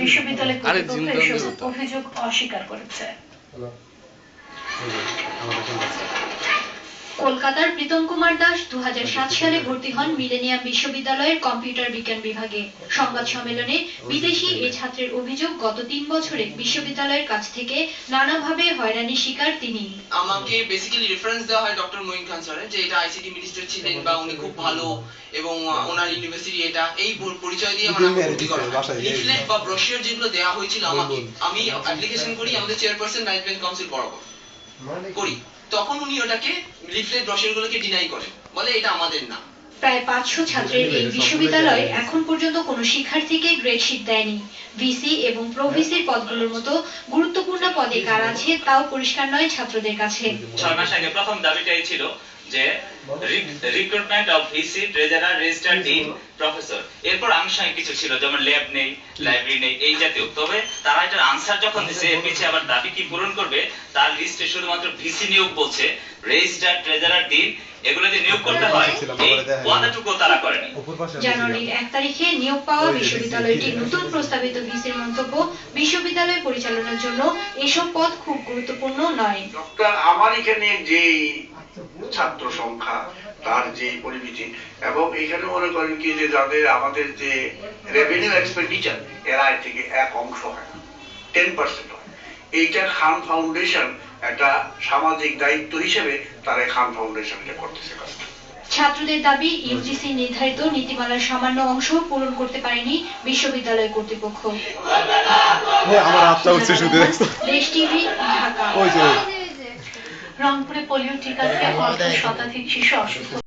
বিশ্ববিদ্যালয় কর্তৃপক্ষ এসব অভিযোগ অস্বীকার করেছে। কলকাতার প্রীতম কুমার দাস 2007 সালে ভর্তি হন মিলেনিয়াম বিশ্ববিদ্যালয়ের কম্পিউটার বিজ্ঞান বিভাগে। সংবাদ সম্মেলনে বিদেশি এই ছাত্রের অভিযোগ, গত 3 বছরে বিশ্ববিদ্যালয়ের কাছ থেকে নানাভাবে হয়রানির শিকার তিনি। আমাকে বেসিক্যালি রেফারেন্স দেওয়া হয় ডক্টর মঈন খান স্যারের, যে এটা আইসিটি মিনিস্টার ছিলেন বা উনি খুব ভালো এবং ওনার ইউনিভার্সিটি এটা, এই পরিচয় দিয়ে আমাকে ভর্তি করা হয়। লিফলেট বা ব্রোশিওর যেগুলো দেওয়া হয়েছিল আমাকে, আমি অ্যাপ্লিকেশন করি আমাদের চেয়ারপারসন ম্যানেজমেন্ট কাউন্সিল বরাবর করি, তখন উনি ওটাকে লিফলেট ব্রোশিওরগুলোকে ডিনাই করেন, বলে এটা আমাদের না। প্রায় 500 ছাত্রের এই বিশ্ববিদ্যালয় এখন পর্যন্ত কোনো শিক্ষার্থীকে গ্রেডশিট দেয়নি। ভিসি এবং প্রভিসির পদগুলোর মতো গুরুত্বপূর্ণ পদে কার আছে তাও পরিষ্কার নয় ছাত্রদের কাছে। 6 মাস আগে প্রথম দাবিটাই ছিল যে recruitment of VC, treasurer, registrar, dean, professor. এরপর আনুষঙ্গিক কিছু ছিল, যেমন ল্যাব নেই, লাইব্রেরি নেই, এই জাতীয়। তবে তারা এটার আনসার যখন দিচ্ছে, এর পিছিয়ে আবার দাবি কি পূরণ করবে তার লিস্টে শুধুমাত্র ভিসি নিয়োগ বলছে, রেজিস্ট্রার, ট্রেজারার, ডিন এগুলো যে নিয়োগ করতে হয় এই ওয়াদাটুকু তারা করেনি। জানুয়ারির 1 তারিখে নিয়োগ পাওয়া বিশ্ববিদ্যালয়টির নতুন প্রস্তাবিত ভিসির মন্তব্য, বিশ্ববিদ্যালয় পরিচালনার জন্য এসব পদ খুব গুরুত্বপূর্ণ নয়। আমার এখানে যে ছাত্র সংখ্যা, তার যে পরিমিতি, এবং এখানে মনে করেন কি যে যাদের আমাদের যে রেভিনিউ এক্সপেন্ডিচার এরা এর থেকে এক অংশ হয় না, 10% হয়। এইটা খান ফাউন্ডেশন একটা সামাজিক দায়িত্ব হিসেবে তারা খান ফাউন্ডেশন এটা করতেছে কাজটা। ছাত্রদের দাবি, ইউজিসি নির্ধারিত নীতিমালার সামান্য অংশ পূরণ করতে পারেনি বিশ্ববিদ্যালয় কর্তৃপক্ষ। দেশ টিভি, ঢাকা। রংপুরে পোলিও টিকা দিয়ে 100 শতাধিক শিশু অসুস্থ।